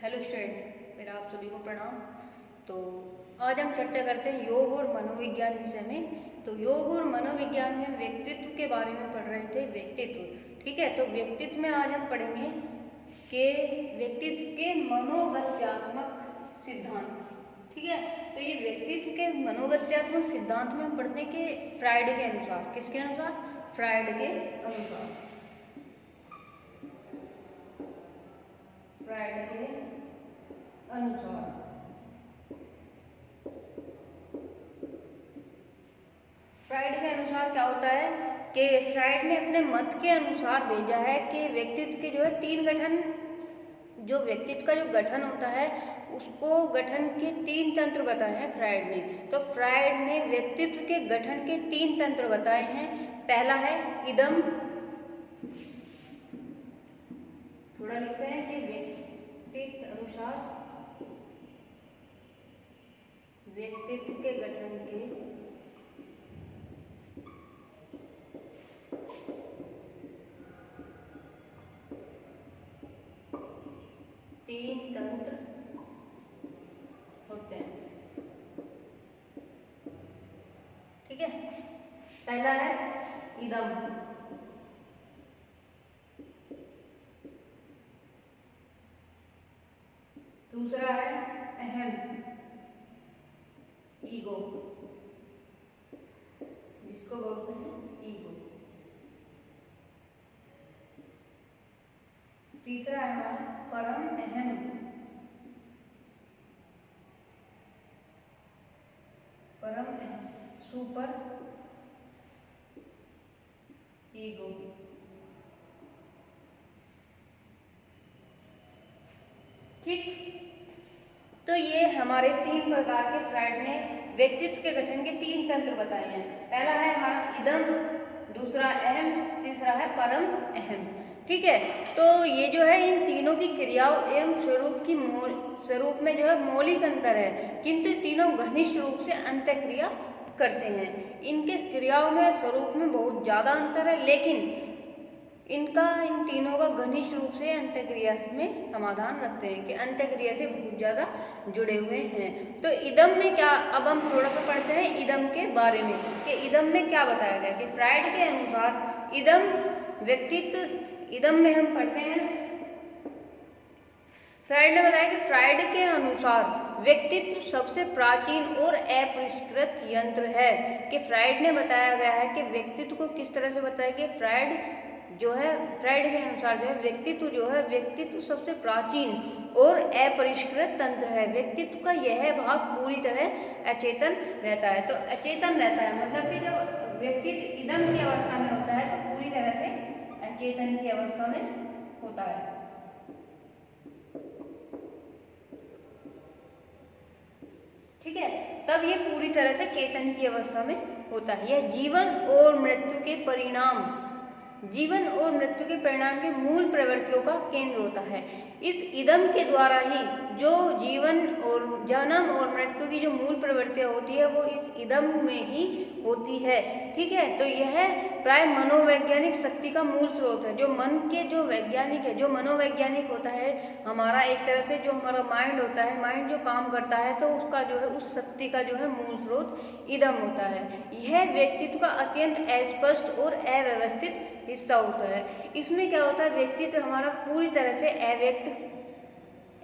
Hello students, मेरा आप सभी को प्रणाम। तो आज हम चर्चा करते हैं योग और मनोविज्ञान विषय में। तो योग और मनोविज्ञान में हम व्यक्तित्व के बारे में पढ़ रहे थे। व्यक्तित्व, ठीक है। तो व्यक्तित्व में आज हम पढ़ेंगे कि व्यक्तित्व के मनोगत्यात्मक सिद्धांत, ठीक है। तो ये व्यक्तित्व के मनोगत्यात्मक सिद्धांत में हम पढ़ते हैं कि फ्रायड के अनुसार, किसके अनुसार? फ्रायड के अनुसार। फ्रायड के अनुसार फ्रायड के अनुसार क्या होता है कि फ्रायड ने अपने मत के अनुसार भेजा है कि व्यक्तित्व के जो है तीन गठन, जो व्यक्तित्व का जो गठन होता है उसको गठन के तीन तंत्र बताए हैं फ्रायड ने। तो फ्रायड ने व्यक्तित्व के गठन के तीन तंत्र बताए हैं। पहला है इदम, थोड़ा लिखते हैं कि व्यक्तित्व अनुसार व्यक्तित्व के गठन के तीन तंत्र होते हैं, ठीक है। पहला है इदम, दूसरा है अहम, ईगो, जिसको बोलते हैं ईगो, तीसरा है हमारा परम अहम, परम अहम, सुपर ईगो। ठीक, तो ये हमारे तीन प्रकार के फ्रायड ने व्यक्तित्व के गठन के तीन तंत्र बताए हैं। पहला है हमारा इदम, दूसरा अहम, तीसरा है परम अहम, ठीक है। तो ये जो है इन तीनों की क्रियाओं एवं स्वरूप में जो है मौलिक अंतर है, किंतु तीनों घनिष्ठ रूप से अंतःक्रिया करते हैं। इनके क्रियाओं में स्वरूप में बहुत ज्यादा अंतर है, लेकिन इन तीनों का घनिष्ठ रूप से अंतःक्रिया में समाधान रखते हैं, कि अंतःक्रिया से बहुत ज्यादा जुड़े हुए हैं। तो इदम में क्या, अब हम थोड़ा सा पढ़ते हैं इदम के बारे में कि इदम में क्या बताया गया। कि फ्रायड के अनुसार इदम व्यक्तित्व, इदम में हम पढ़ते हैं, फ्रायड ने बताया कि फ्रायड के अनुसार व्यक्तित्व सबसे प्राचीन और अपरिष्कृत यंत्र है। कि फ्रायड ने बताया गया है कि व्यक्तित्व को किस तरह से बताया कि फ्रायड के अनुसार जो है व्यक्तित्व सबसे प्राचीन और अपरिष्कृत तंत्र है। व्यक्तित्व का यह भाग पूरी तरह अचेतन रहता है। तो अचेतन रहता है मतलब कि जब व्यक्तित्व इदम की अवस्था में होता है तो पूरी तरह से अचेतन की अवस्था में होता है, ठीक है। तब ये पूरी तरह से चेतन की अवस्था में होता है। यह जीवन और मृत्यु के परिणाम के मूल प्रवृत्तियों का केंद्र होता है। इस इदम के द्वारा ही जो जीवन और जन्म और मृत्यु की जो मूल प्रवृत्तियां होती है वो इस इदम में ही होती है, ठीक है। तो यह प्राय मनोवैज्ञानिक शक्ति का मूल स्रोत है। जो मन के जो वैज्ञानिक है, जो मनोवैज्ञानिक होता है हमारा, एक तरह से जो हमारा माइंड होता है, माइंड जो काम करता है तो उसका जो है उस शक्ति का जो है मूल स्रोत इदम होता है। यह व्यक्तित्व का अत्यंत अस्पष्ट और अव्यवस्थित हिस्सा होता है। इसमें क्या होता है, व्यक्तित्व हमारा पूरी तरह से अव्यक्त,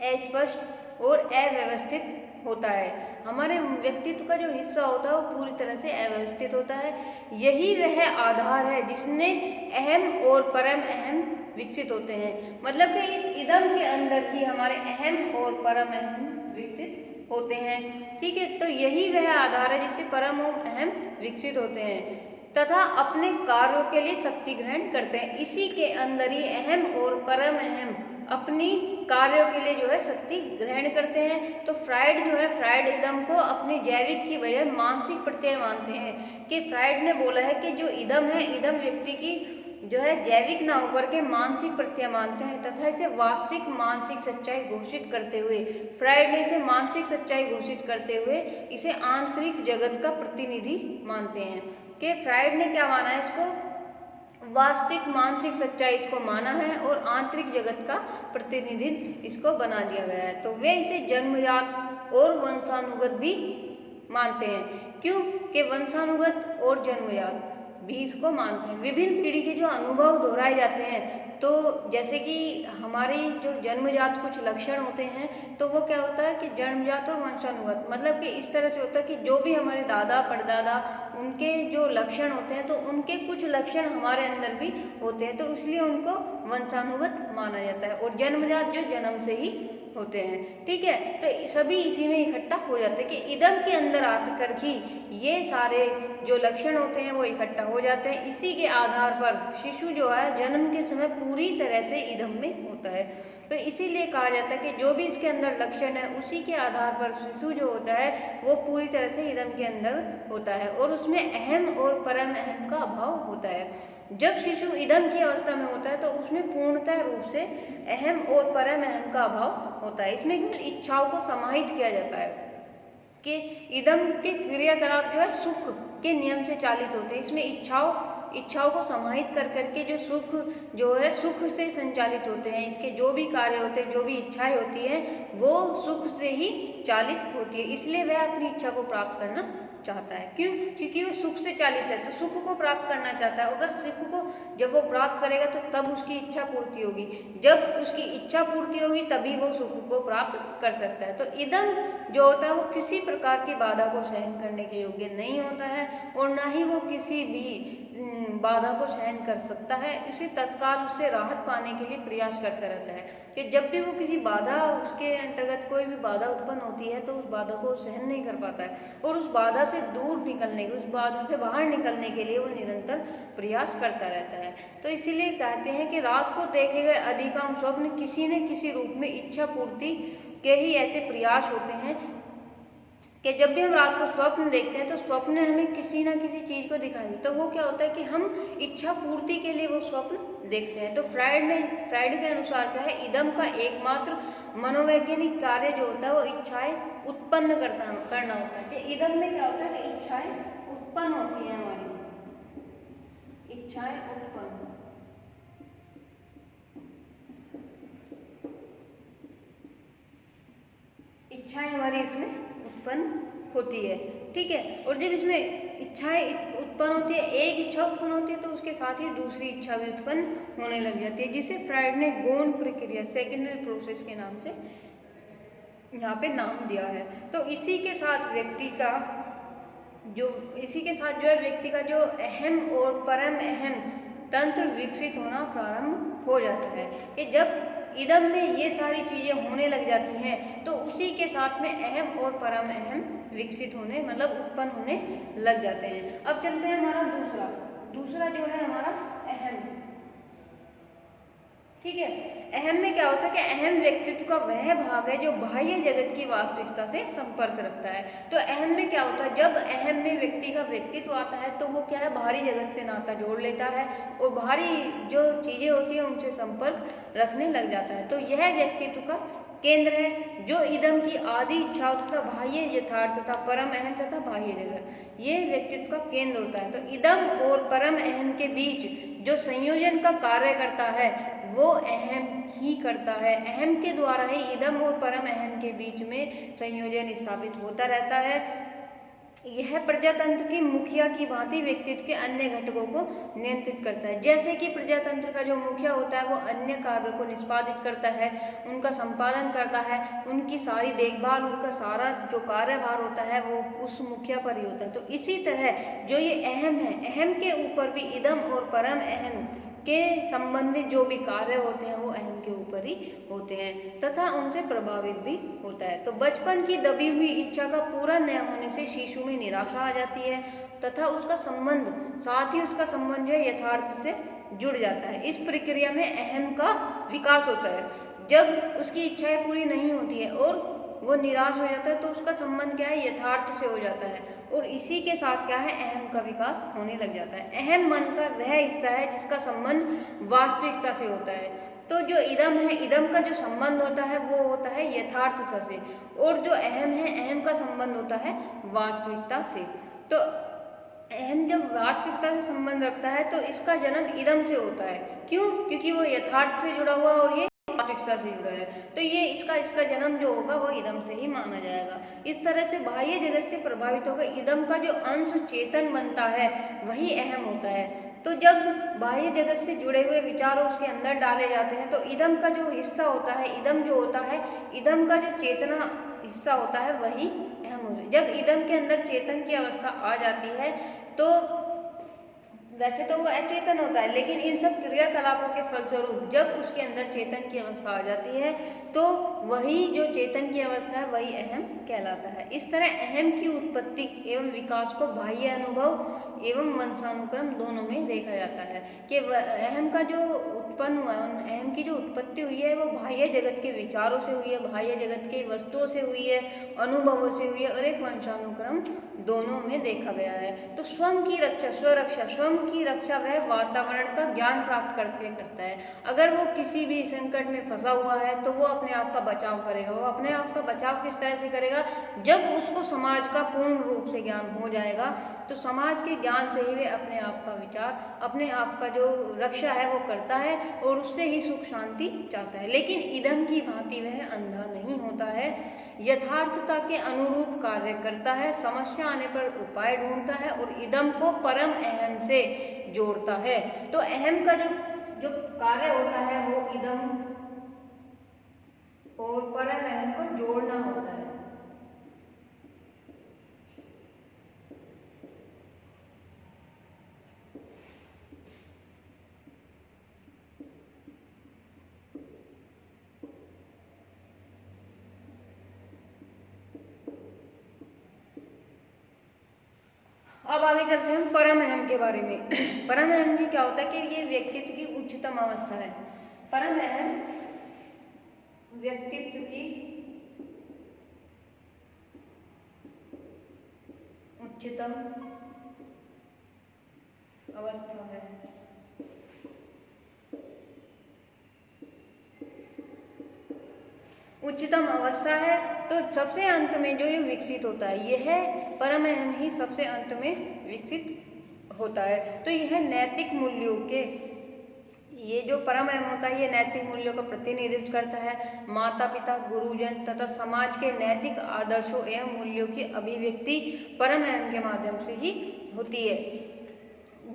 अस्पष्ट और अव्यवस्थित होता है। हमारे व्यक्तित्व का जो हिस्सा होता है वो पूरी तरह से अव्यवस्थित होता है। यही वह आधार है जिसने अहम और परम अहम विकसित होते हैं। मतलब कि इस इदम के अंदर ही हमारे अहम और परम अहम विकसित होते हैं, ठीक है। तो यही वह आधार है जिससे परम और अहम विकसित होते हैं तथा अपने कार्यों के लिए शक्ति ग्रहण करते हैं। इसी के अंदर ही अहम और परम अहम अपनी कार्यों के लिए जो है शक्ति ग्रहण करते हैं। तो फ्रायड इदम को अपनी जैविक की बजाय मानसिक प्रत्यय मानते हैं। कि फ्रायड ने बोला है कि जो इदम है, इदम व्यक्ति की जो है जैविक ना होकर के मानसिक प्रत्यय मानते हैं तथा इसे वास्तविक मानसिक सच्चाई घोषित करते हुए, फ्रायड ने इसे मानसिक सच्चाई घोषित करते हुए इसे आंतरिक जगत का प्रतिनिधि मानते हैं। कि फ्रायड ने क्या माना है इसको, वास्तविक मानसिक सच्चाई इसको माना है और आंतरिक जगत का प्रतिनिधित्व इसको बना दिया गया है। तो वे इसे जन्मजात और वंशानुगत भी मानते हैं। क्यों कि वंशानुगत और जन्मजात भी इसको मानते हैं। विभिन्न पीढ़ी के जो अनुभव दोहराए जाते हैं, तो जैसे कि हमारी जो जन्मजात कुछ लक्षण होते हैं, तो वो क्या होता है कि जन्मजात और वंशानुगत, मतलब कि इस तरह से होता है कि जो भी हमारे दादा परदादा उनके जो लक्षण होते हैं, तो उनके कुछ लक्षण हमारे अंदर भी होते हैं, तो इसलिए उनको वंशानुगत माना जाता है। और जन्मजात जो जन्म से ही होते हैं, ठीक है। तो सभी इसी में इकट्ठा हो जाते हैं कि इदम के अंदर आकर ही ये सारे जो लक्षण होते हैं वो इकट्ठा हो जाते हैं। इसी के आधार पर शिशु जो है जन्म के समय पूरी तरह से इदम में होता है। तो इसीलिए कहा जाता है कि जो भी इसके अंदर लक्षण है उसी के आधार पर शिशु जो होता है वो पूरी तरह से इदम के अंदर होता है और उसमें अहम और परम अहम का अभाव होता है। जब शिशु इदम की अवस्था में होता है तो उसमें पूर्णतः रूप से अहम और परम अहम का अभाव होता है। इसमें केवल इच्छाओं को समाहित किया जाता है कि इदम के क्रियाकलाप जो है सुख के नियम से चालित होते हैं। इसमें इच्छाओं को समाहित कर करके जो सुख जो है सुख से संचालित होते हैं। इसके जो भी कार्य होते हैं, जो भी इच्छाएं होती हैं, वो सुख से ही चालित होती है। इसलिए वह अपनी इच्छा को प्राप्त करना चाहता है। क्यों? क्योंकि वो सुख से चालित है, तो सुख को प्राप्त करना चाहता है। अगर सुख को जब वो प्राप्त करेगा तो तब उसकी इच्छा पूर्ति होगी। जब उसकी इच्छा पूर्ति होगी तभी वो सुख को प्राप्त कर सकता है। तो इदम जो होता है वो किसी प्रकार की बाधा को सहन करने के योग्य नहीं होता है और ना ही वो किसी भी बाधा को सहन कर सकता है। इसे तत्काल उससे राहत पाने के लिए प्रयास करता रहता है कि जब भी वो किसी बाधा, उसके अंतर्गत कोई भी बाधा उत्पन्न होती है तो उस बाधा को सहन नहीं कर पाता है और उस बाधा से दूर निकलने, उस बाधा से बाहर निकलने के लिए वो निरंतर प्रयास करता रहता है। तो इसीलिए कहते हैं कि रात को देखे गए अधिकांश स्वप्न किसी न किसी रूप में इच्छा पूर्ति के ही ऐसे प्रयास होते हैं कि जब भी हम रात को स्वप्न देखते हैं तो स्वप्न हमें किसी ना किसी चीज को दिखाई, तो वो क्या होता है कि हम इच्छा पूर्ति के लिए वो स्वप्न देखते हैं। तो फ्राइड के अनुसार क्या है, इदम का एकमात्र मनोवैज्ञानिक कार्य जो होता है वो इच्छाएं उत्पन्न करना होता है। कि इदम में क्या होता है कि इच्छाएं उत्पन्न होती है, हमारी इच्छाएं उत्पन्न, इच्छाएं हमारी इसमें उत्पन्न होती है, ठीक है। और जब इसमें इच्छाएं उत्पन्न होती है, एक इच्छा उत्पन्न होती है तो उसके साथ ही दूसरी इच्छा भी उत्पन्न होने लग जाती है, जिसे फ्राइड ने गौण प्रक्रिया, सेकेंडरी प्रोसेस के नाम से यहाँ पे नाम दिया है। तो इसी के साथ व्यक्ति का जो अहम और परम अहम तंत्र विकसित होना प्रारंभ हो जाता है कि जब इदम में ये सारी चीजें होने लग जाती हैं तो उसी के साथ में अहम और परम अहम विकसित होने, मतलब उत्पन्न होने लग जाते हैं। अब चलते हैं हमारा दूसरा जो है हमारा अहम, ठीक है। अहम में क्या होता है कि अहम व्यक्तित्व का वह भाग है जो बाह्य जगत की वास्तविकता से संपर्क रखता है। तो अहम में क्या होता है, जब अहम में व्यक्ति का व्यक्तित्व आता है तो वो क्या है, बाहरी जगत से नाता जोड़ लेता है और बाहरी जो चीजें होती हैं उनसे संपर्क रखने लग जाता है। तो यह व्यक्तित्व का केंद्र है जो इदम की आदि इच्छाओं तथा बाह्य यथार्थ तथा परम अहम तथा बाह्य जगत, ये व्यक्तित्व का केंद्र होता है। तो इदम और परम अहम के बीच जो संयोजन का कार्य करता है वो अहम ही करता है। अहम के द्वारा ही इदम और परम अहम के बीच में संयोजन स्थापित होता रहता है। यह प्रजातंत्र की मुखिया की भांति व्यक्तित्व के अन्य घटकों को नियंत्रित करता है। जैसे कि प्रजातंत्र का जो मुखिया होता है वो अन्य कार्यों को निष्पादित करता है, उनका संपादन करता है, उनकी सारी देखभाल, उनका सारा जो कार्यभार होता है वो उस मुखिया पर ही होता है। तो इसी तरह जो ये अहम है, अहम के ऊपर भी इदम और परम अहम के संबंधित जो भी कार्य होते हैं वो अहम के ऊपर ही होते हैं तथा उनसे प्रभावित भी होता है। तो बचपन की दबी हुई इच्छा का पूरा न होने से शिशु में निराशा आ जाती है तथा उसका संबंध जो है यथार्थ से जुड़ जाता है। इस प्रक्रिया में अहम का विकास होता है। जब उसकी इच्छाएं पूरी नहीं होती है और वो निराश हो जाता है तो उसका संबंध क्या है, यथार्थ से हो जाता है और इसी के साथ क्या है, अहम का विकास होने लग जाता है। अहम मन का वह हिस्सा है जिसका संबंध वास्तविकता से होता है। तो जो इदम है, इदम का जो संबंध होता है वो होता है यथार्थता से और जो अहम है, अहम का संबंध होता है वास्तविकता से। तो अहम जब वास्तविकता से संबंध रखता है तो इसका जन्म इदम से होता है। क्यों? क्योंकि वो यथार्थ से जुड़ा हुआ और ये वास्तविकता से जुड़ा है, तो ये इसका जन्म जो होगा वो इदम से ही माना जाएगा। इस तरह से बाह्य जगत से प्रभावित होकर इदम का जो अंश चेतन बनता है वही अहम होता है। तो जब बाह्य जगत से जुड़े हुए विचार उसके अंदर डाले जाते हैं तो इदम का जो हिस्सा होता है, इदम जो होता है, इदम का जो चेतना हिस्सा होता है वही अहम होता है। जब इदम के अंदर चेतन की अवस्था आ जाती है तो वैसे तो वो अचेतन होता है, लेकिन इन सब क्रियाकलापों के फलस्वरूप जब उसके अंदर चेतन की अवस्था आ जाती है तो वही जो चेतन की अवस्था है वही अहम कहलाता है। इस तरह अहम की उत्पत्ति एवं विकास को बाह्य अनुभव एवं वंशानुक्रम दोनों में देखा जाता है कि अहम का जो उत्पन्न हुआ है, अहम की जो उत्पत्ति हुई है वो बाह्य जगत के विचारों से हुई है, बाह्य जगत के वस्तुओं से हुई है, अनुभवों से हुई है, और एक वंशानुक्रम दोनों में देखा गया है। तो स्वयं की रक्षा, स्वरक्षा, स्वयं की रक्षा वह वातावरण का ज्ञान प्राप्त करके करता है। अगर वो किसी भी संकट में फंसा हुआ है तो वो अपने आप का बचाव करेगा। वो अपने आप का बचाव किस तरह से करेगा? जब उसको समाज का पूर्ण रूप से ज्ञान हो जाएगा तो समाज के ज्ञान से ही वे अपने आप का विचार, अपने आप का जो रक्षा है वो करता है और उससे ही सुख शांति चाहता है। लेकिन इदम की भांति वह अंधा नहीं होता है, यथार्थता के अनुरूप कार्य करता है, समस्या आने पर उपाय ढूंढता है और इदम को परम अहम से जोड़ता है। तो अहम का जो कार्य होता है वो इदम और परम अहम को जोड़ना होता है। अब आगे चलते हैं हम परम अहम के बारे में। परम अहम में क्या होता है कि ये व्यक्तित्व की उच्चतम अवस्था है। परम अहम व्यक्तित्व की उच्चतम अवस्था है। उच्चतम अवस्था है तो सबसे अंत में जो ये विकसित होता है यह परम अहम ही सबसे अंत में विकसित होता है। तो यह नैतिक मूल्यों के, ये जो परम अहम होता है ये नैतिक मूल्यों का प्रतिनिधित्व करता है। माता पिता, गुरुजन तथा समाज के नैतिक आदर्शों एवं मूल्यों की अभिव्यक्ति परम अहम के माध्यम से ही होती है।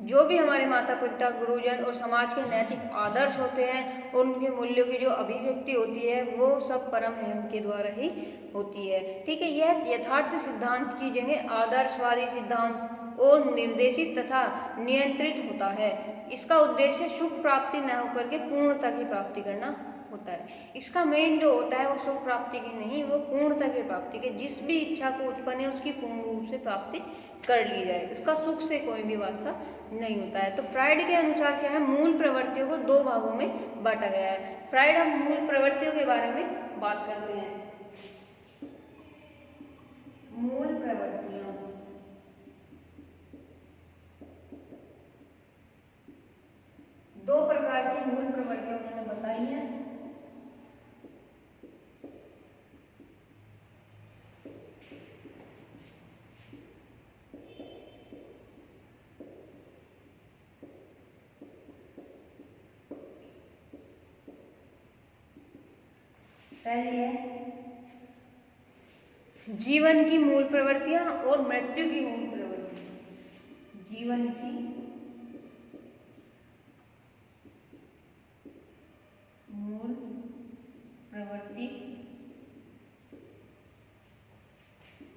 जो भी हमारे माता पिता, गुरुजन और समाज के नैतिक आदर्श होते हैं और उनके मूल्यों की जो अभिव्यक्ति होती है वो सब परम अहम के द्वारा ही होती है। ठीक है, यह यथार्थ सिद्धांत की जगह आदर्शवादी सिद्धांत और निर्देशित तथा नियंत्रित होता है। इसका उद्देश्य सुख प्राप्ति न होकर के पूर्णता की प्राप्ति करना होता है। इसका मेन जो होता है वो सुख प्राप्ति की नहीं, वो पूर्णता की प्राप्ति के, जिस भी इच्छा को उत्पन्न है उसकी पूर्ण रूप से प्राप्ति कर ली जाए, उसका सुख से कोई भी वास्ता नहीं होता है। तो फ्राइड के अनुसार क्या है, मूल प्रवृत्तियों को दो भागों में बांटा गया है। फ्राइड अब मूल प्रवृत्तियों के बारे में बात करते हैं। मूल प्रवृत्तियां, दो प्रकार की मूल प्रवृत्तियां उन्होंने बताई हैं। पहली है जीवन की मूल प्रवृत्तियां और मृत्यु की मूल प्रवृत्तियां। जीवन की मूल प्रवृत्ति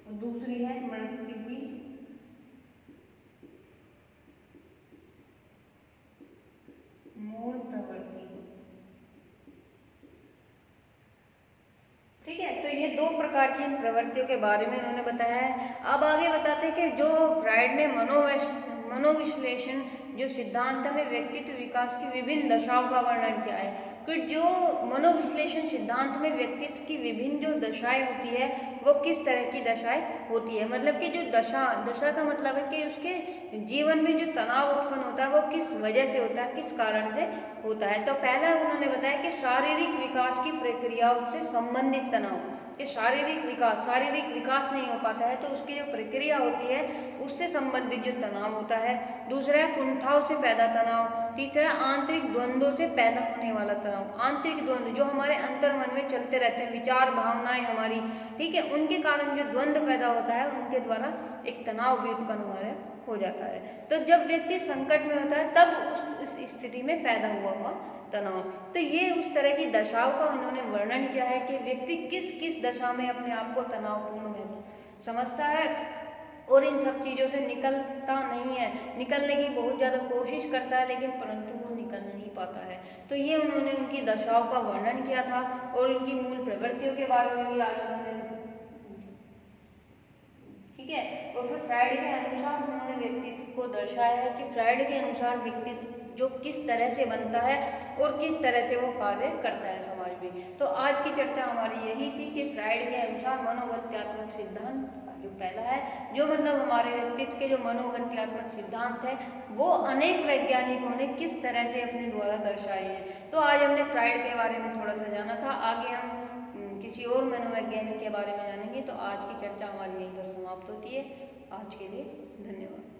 और दूसरी है मृत्यु की मूल प्रवृत्ति। ठीक है, तो ये दो प्रकार की प्रवृत्तियों के बारे में उन्होंने बताया है। अब आगे बताते हैं कि जो फ्राइड ने मनोविश्लेषण जो सिद्धांत में व्यक्तित्व विकास की विभिन्न दशाओं का वर्णन किया है। कि जो मनोविश्लेषण सिद्धांत में व्यक्तित्व की विभिन्न जो दशाएं होती है वो किस तरह की दशाएं होती है, मतलब कि जो दशा का मतलब है कि उसके जीवन में जो तनाव उत्पन्न होता है वो किस वजह से होता है, किस कारण से होता है। तो पहला उन्होंने बताया कि शारीरिक विकास की प्रक्रियाओं से संबंधित तनाव, कि शारीरिक विकास नहीं हो पाता है, तो उसकी जो प्रक्रिया होती है उससे संबंधित जो तनाव होता है। दूसरा है कुंठाओं से पैदा तनाव। तीसरा आंतरिक द्वंद्वों से पैदा होने वाला तनाव। आंतरिक द्वंद्व जो हमारे अंतर मन में चलते रहते हैं, विचार भावनाएं हमारी, ठीक है, उनके कारण जो द्वंद्व पैदा होता है, उनके द्वारा एक तनाव भी उत्पन्न हमारे हो जाता है। तो जब व्यक्ति संकट में होता है तब उस स्थिति में पैदा हुआ तनाव। तो ये उस तरह की दशाओं का उन्होंने वर्णन किया है कि व्यक्ति किस किस दशा में अपने आप को तनावपूर्ण समझता है और इन सब चीज़ों से निकलता नहीं है। निकलने की बहुत ज़्यादा कोशिश करता है, लेकिन परंतु वो निकल नहीं पाता है। तो ये उन्होंने उनकी दशाओं का वर्णन किया था और उनकी मूल प्रवृत्तियों के बारे में भी आज उन्होंने, ठीक है। और फिर फ्राइड के अनुसार उन्होंने व्यक्तित्व को दर्शाया है कि फ्राइड के अनुसार व्यक्तित्व जो किस तरह से बनता है और किस तरह से वो कार्य करता है समाज में। तो आज की चर्चा हमारी यही थी कि फ्राइड के अनुसार मनोगत्यात्मक सिद्धांत जो पहला है, जो मतलब हमारे व्यक्तित्व के जो मनोगत्यात्मक सिद्धांत है वो अनेक वैज्ञानिकों ने किस तरह से अपने द्वारा दर्शाए हैं। तो आज हमने फ्राइड के बारे में थोड़ा सा जाना था, आगे हम किसी और मनोवैज्ञानिक के बारे में जानेंगे। तो आज की चर्चा हमारी यहीं पर समाप्त होती है। आज के लिए धन्यवाद।